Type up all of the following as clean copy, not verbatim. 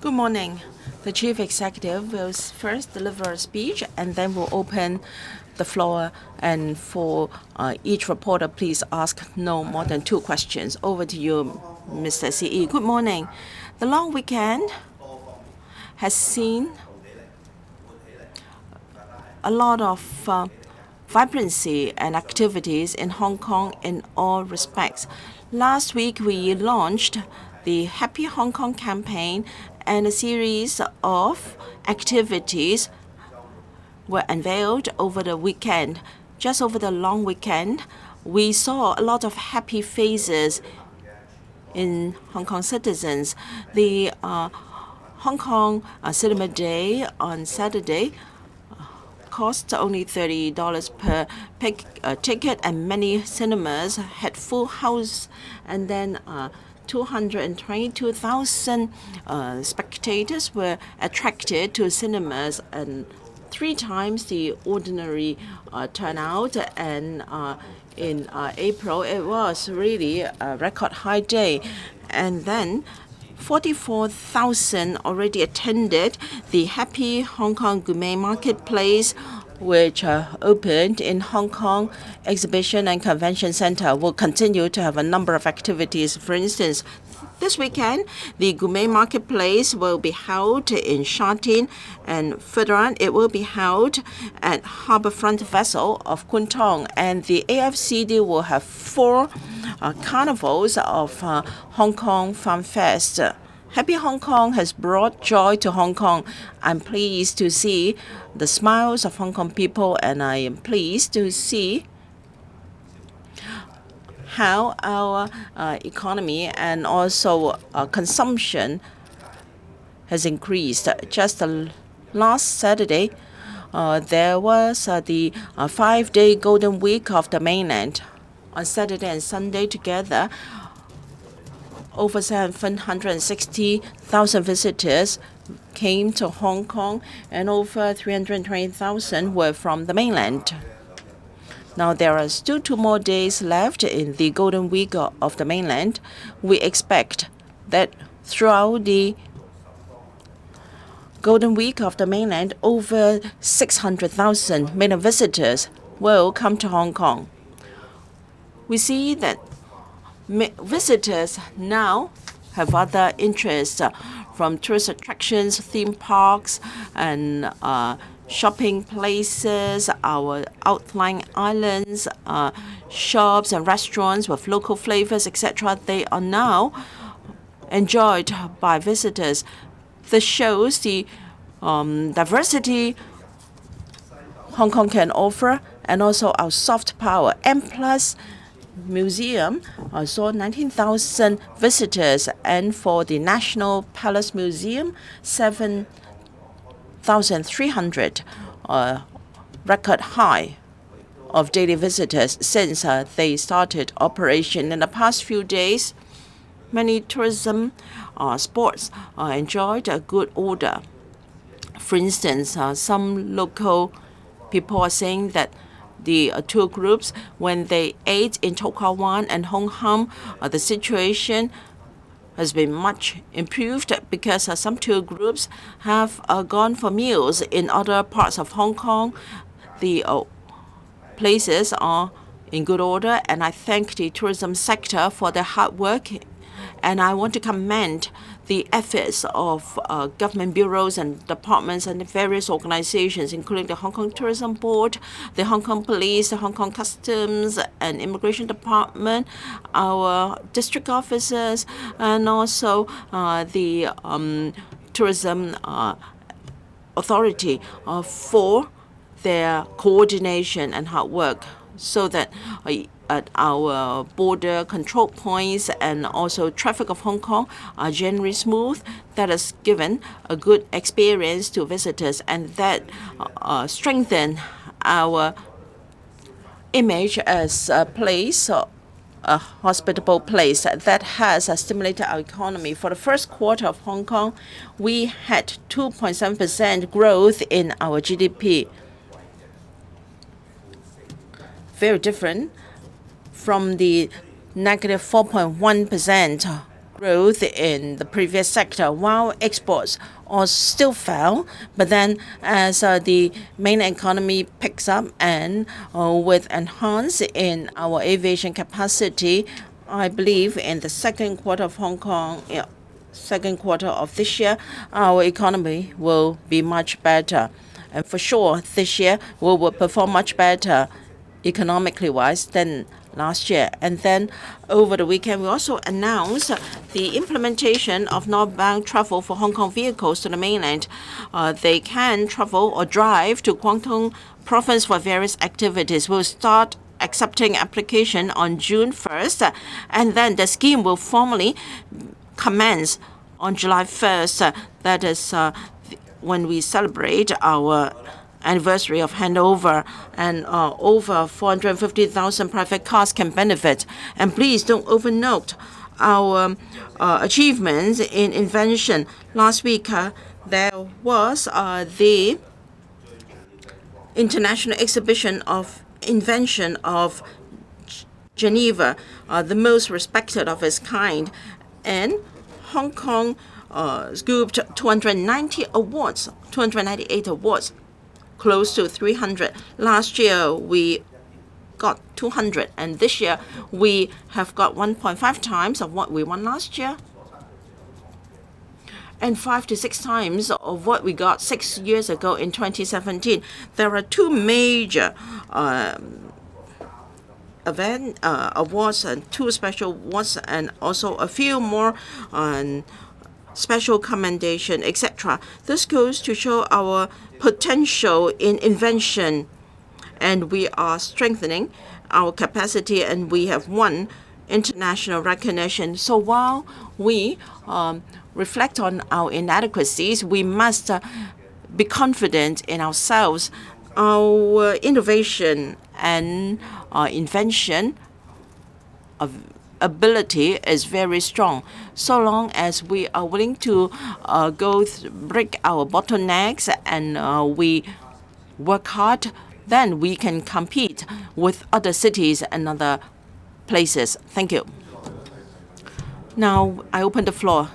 Good morning. The Chief Executive will first deliver a speech, and then we'll open the floor. And for each reporter, please ask no more than 2 questions. Over to you, Mr. CE. Good morning. The long weekend has seen a lot of vibrancy and activities in Hong Kong in all respects. Last week, we launched the Happy Hong Kong campaign, and a series of activities were unveiled over the weekend. Just over the long weekend, we saw a lot of happy faces in Hong Kong citizens. The Hong Kong Cinema Day on Saturday cost only $30 per ticket, and many cinemas had full house, and then 222,000 spectators were attracted to cinemas, and 3 times the ordinary turnout. And in April, it was really a record high day. And then 44,000 already attended the Happy Hong Kong Gourmet Marketplace, which opened in Hong Kong Exhibition and Convention Center. Will continue to have a number of activities. For instance, this weekend, the Gourmet Marketplace will be held in Sha Tin, and further on, it will be held at Harbourfront Vessel of Kwun Tong. And the AFCD will have 4 carnivals of Hong Kong Farm Fest. Happy Hong Kong has brought joy to Hong Kong. I'm pleased to see the smiles of Hong Kong people, and I am pleased to see how our economy and also consumption has increased. Just last Saturday, there was the 5-day Golden Week of the mainland. On Saturday and Sunday together, over 760,000 visitors came to Hong Kong, and over 320,000 were from the mainland. Now, there are still 2 more days left in the Golden Week of the mainland. We expect that throughout the Golden Week of the mainland, over 600,000 mainland visitors will come to Hong Kong. We see that visitors now have other interests, from tourist attractions, theme parks, and shopping places, our outlying islands, shops and restaurants with local flavors, etc. They are now enjoyed by visitors. This shows the diversity Hong Kong can offer, and also our soft power. M+ Museum saw 19,000 visitors, and for the National Palace Museum, 7,300, record high of daily visitors since they started operation. In the past few days, many tourism sports enjoyed a good order. For instance, some local people are saying that the tour groups, when they ate in To Kwa Wan and Hong Kong, the situation has been much improved because some tour groups have gone for meals in other parts of Hong Kong. The places are in good order, and I thank the tourism sector for their hard work. And I want to commend the efforts of government bureaus and departments and various organizations, including the Hong Kong Tourism Board, the Hong Kong Police, the Hong Kong Customs and Immigration Department, our district officers, and also the Tourism Authority for their coordination and hard work, so that at our border control points and also traffic of Hong Kong are generally smooth. That has given a good experience to visitors, and that strengthen our image as a place, a hospitable place that has stimulated our economy. For the first quarter of Hong Kong, we had 2.7% growth in our GDP. Very different from the negative 4.1% growth in the previous sector, while exports still fell. But then as the main economy picks up and with enhance in our aviation capacity, I believe in the second quarter of Hong Kong, second quarter of this year, our economy will be much better. And for sure, this year we will perform much better economically wise than last year. And then over the weekend, we also announced the implementation of northbound travel for Hong Kong vehicles to the mainland. They can travel or drive to Guangdong province for various activities. We'll start accepting application on June 1st, and then the scheme will formally commence on July 1st. That is when we celebrate our anniversary of handover, and over 450,000 private cars can benefit. And please don't overlook our achievements in invention. Last week, there was the International Exhibition of Invention of Geneva, the most respected of its kind, and Hong Kong scooped 298 awards, close to 300. Last year we got 200, and this year we have got 1.5 times of what we won last year, and 5 to 6 times of what we got 6 years ago in 2017. There are 2 major awards and 2 special awards, and also a few more special commendation, etc. This goes to our our potential in invention, and we are strengthening our capacity, and we have won international recognition. So while we reflect on our inadequacies, we must be confident in ourselves. Our innovation and invention ability is very strong. So long as we are willing to break our bottlenecks and we work hard, then we can compete with other cities and other places. Thank you. Now I open the floor.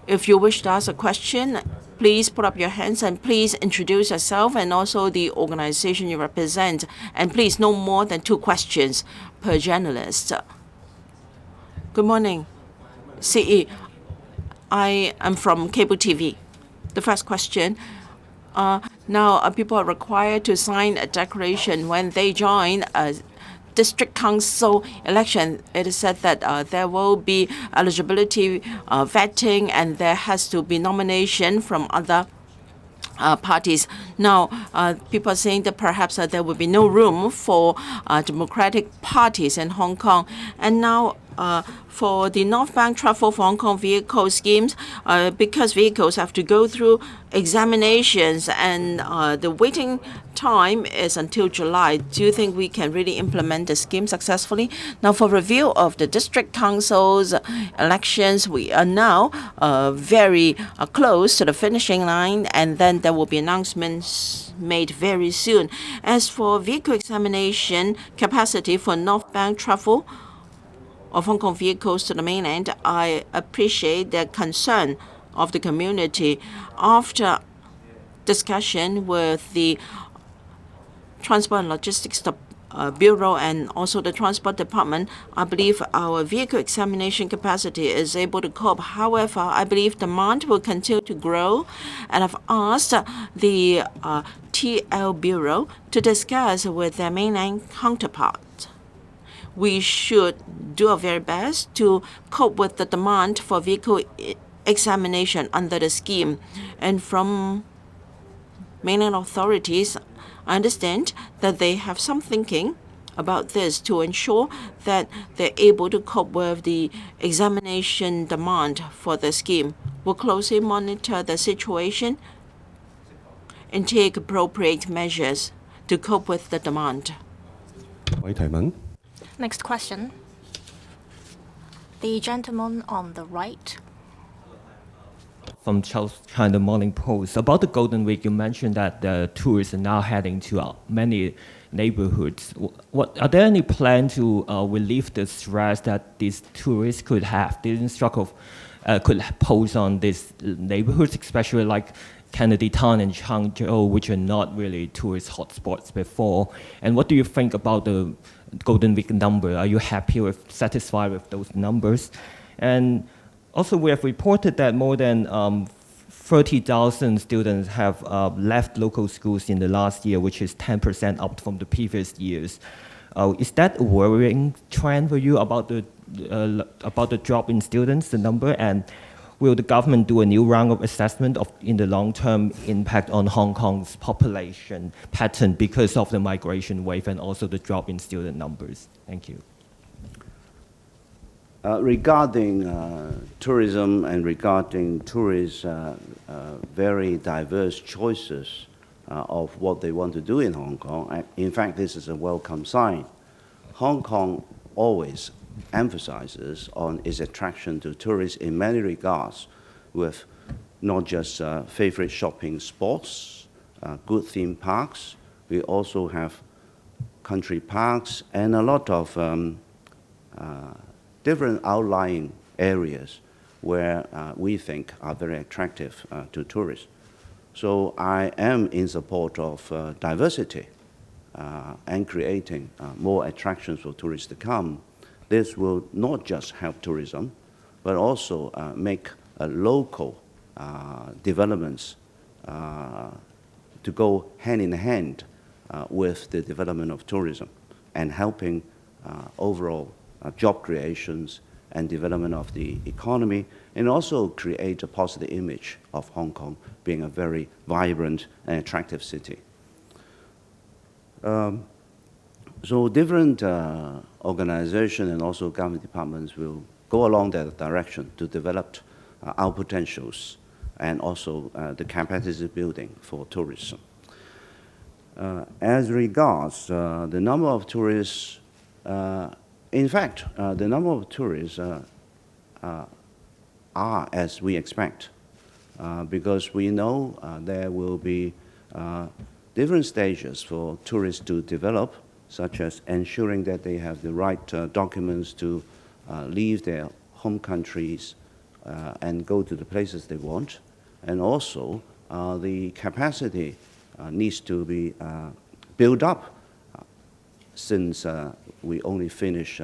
If you wish to ask a question, please put up your hands and please introduce yourself and also the organization you represent. And please, no more than 2 questions per journalist. Good morning, CE. I am from cable TV. The first question. Now people are required to sign a declaration when they join a district council election. It is said that there will be eligibility vetting, and there has to be nomination from other parties. Now, people are saying that perhaps there will be no room for democratic parties in Hong Kong. And now, for the northbound travel for Hong Kong vehicle schemes, because vehicles have to go through examinations and the waiting time is until July, do you think we can really implement the scheme successfully? Now, for review of the district councils elections, we are now very close to the finishing line, and then there will be announcements made very soon. As for vehicle examination capacity for northbound travel of Hong Kong vehicles to the mainland, I appreciate the concern of the community. After discussion with the Transport and Logistics Bureau and also the Transport Department, I believe our vehicle examination capacity is able to cope. However, I believe demand will continue to grow, and I've asked the TL Bureau to discuss with their mainland counterpart. We should do our very best to cope with the demand for vehicle examination under the scheme. And from mainland authorities, I understand that they have some thinking about this to ensure that they're able to cope with the examination demand for the scheme. We'll closely monitor the situation and take appropriate measures to cope with the demand. Next question. The gentleman on the right. From China Morning Post. About the Golden Week, you mentioned that the tourists are now heading to many neighborhoods. What are there any plan to relieve the stress that these tourists could have? This struggle could pose on these neighborhoods, especially like Kennedy Town and Changzhou, which are not really tourist hotspots before. And what do you think about the Golden Week number? Are you happy or satisfied with those numbers? And also, we have reported that more than 30,000 students have left local schools in the last year, which is 10% up from the previous years. Is that a worrying trend for you about the drop in students, the number? And will the government do a new round of assessment in the long-term impact on Hong Kong's population pattern because of the migration wave and also the drop in student numbers? Thank you. Regarding tourism and regarding tourists' very diverse choices of what they want to do in Hong Kong, in fact, this is a welcome sign. Hong Kong always emphasizes on its attraction to tourists in many regards, with not just favorite shopping spots, good theme parks. We also have country parks and a lot of different outlying areas where we think are very attractive to tourists. So I am in support of diversity and creating more attractions for tourists to come. This will not just help tourism, but also make local developments to go hand in hand with the development of tourism and helping overall job creations and development of the economy, and also create a positive image of Hong Kong being a very vibrant and attractive city. So different organizations and also government departments will go along that direction to develop our potentials and also the capacity building for tourism. As regards the number of tourists, in fact, the number of tourists are as we expect, because we know there will be different stages for tourists to develop, such as ensuring that they have the right documents to leave their home countries and go to the places they want. And also, the capacity needs to be built up since we only finished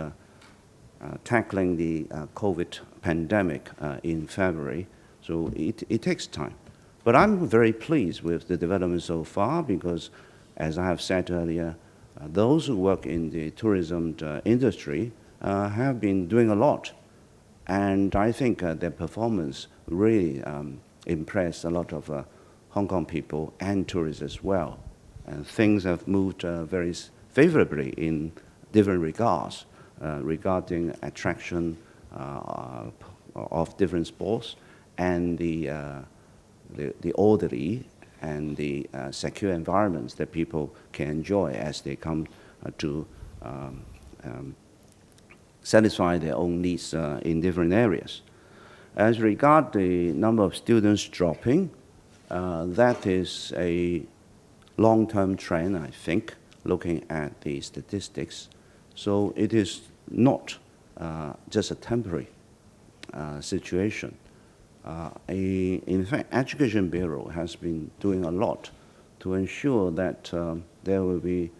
tackling the COVID pandemic in February. So it takes time. But I'm very pleased with the development so far because, as I have said earlier, those who work in the tourism industry have been doing a lot. And I think their performance really impressed a lot of Hong Kong people and tourists as well. And things have moved very favorably in different regards, regarding attraction of different sports and the orderly and the secure environments that people can enjoy as they come to satisfy their own needs in different areas. As regard the number of students dropping, that is a long-term trend, I think, looking at the statistics. So it is not just a temporary situation. In fact, Education Bureau has been doing a lot to ensure that there will be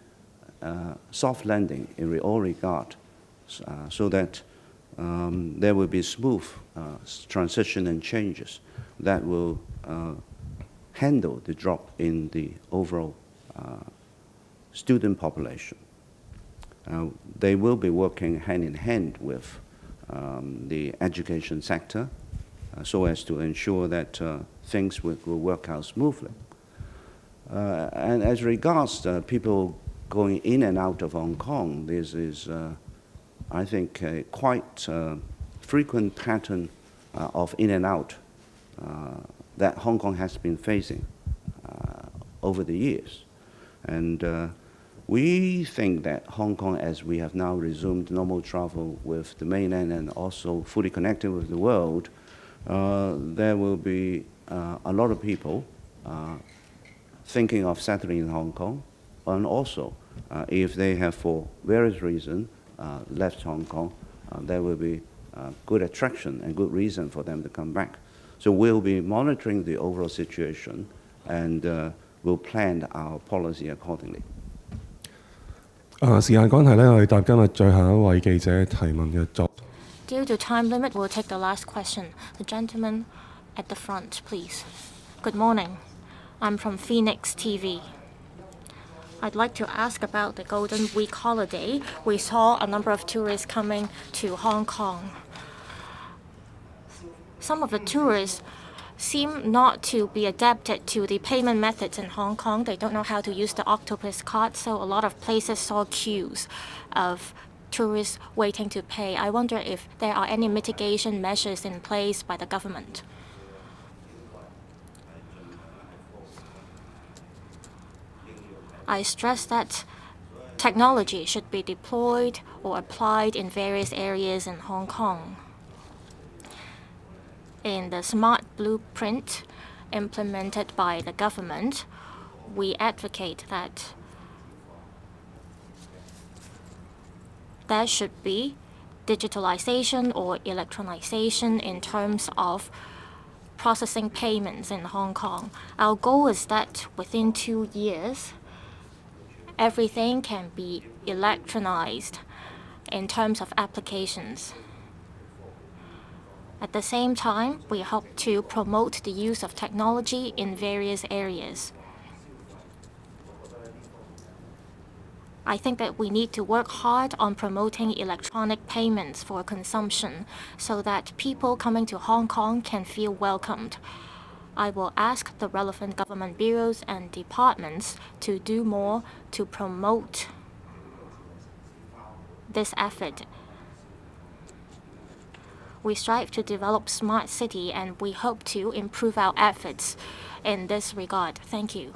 soft landing in all regard, so that there will be smooth transition and changes that will handle the drop in the overall student population. They will be working hand in hand with the education sector so as to ensure that things will work out smoothly. And as regards people going in and out of Hong Kong, this is, I think, a quite frequent pattern of in and out that Hong Kong has been facing over the years. And we think that Hong Kong, as we have now resumed normal travel with the mainland and also fully connected with the world, there will be a lot of people thinking of settling in Hong Kong, And also, if they have, for various reasons, left Hong Kong, there will be good attraction and good reason for them to come back. So we'll be monitoring the overall situation and we'll plan our policy accordingly. 時間關係呢，我哋答今日最後一位記者提問嘅作。Due to time limit, we'll take the last question. The gentleman at the front, please. Good morning. I'm from Phoenix TV. I'd like to ask about the Golden Week holiday. We saw a number of tourists coming to Hong Kong. Some of the tourists seem not to be adapted to the payment methods in Hong Kong. They don't know how to use the octopus card, so a lot of places saw queues of tourists waiting to pay. I wonder if there are any mitigation measures in place by the government. I stress that technology should be deployed or applied in various areas in Hong Kong. In the smart blueprint implemented by the government, we advocate that there should be digitalization or electronization in terms of processing payments in Hong Kong. Our goal is that within 2 years, everything can be electronized in terms of applications. At the same time, we hope to promote the use of technology in various areas. I think that we need to work hard on promoting electronic payments for consumption so that people coming to Hong Kong can feel welcomed. I will ask the relevant government bureaus and departments to do more to promote this effort. We strive to develop smart city and we hope to improve our efforts in this regard. Thank you.